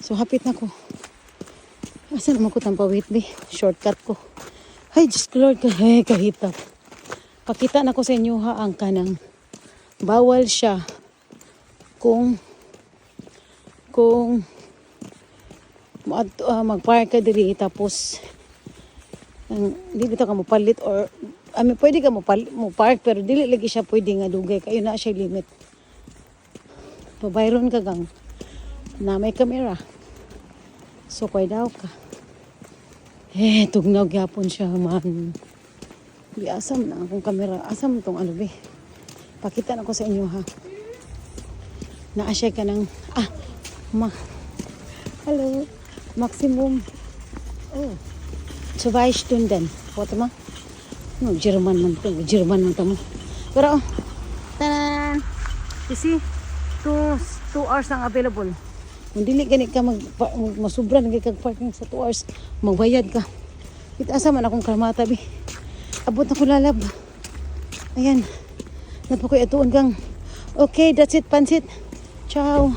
So hapit na ko. Asa naman ko tampawit be? Shortcut ko. Ay, Diyos ko Lord, kahitap. Pakita na ko sa inyo ha ang kanang bawal siya kung mag-park ka diri tapos hindi bitaw ka mopalit or pwede ka mo-park pero dili lagi siya pwede nga dugay kayo na siya limit. Pabayron ka gang na may camera. So kay daw ka. Tugnaw gyapon siya man. Di asam na akong camera. Asam tong ano be. Pakita na ko sa inyo ha. Naasya ka ng hello. Maximum. Oh. 2 Stunden. Warte mal. No, German man to mo. Pero tanan. You see? 2 hours ang available. Kung dili gani ka masubra na kag parking sa 2 hours, magbayad ka. Asa man akong karamata bi. Abot na ko lalab. Ayan. Napakoy atuon kang. Okay, that's it, pansit. Ciao.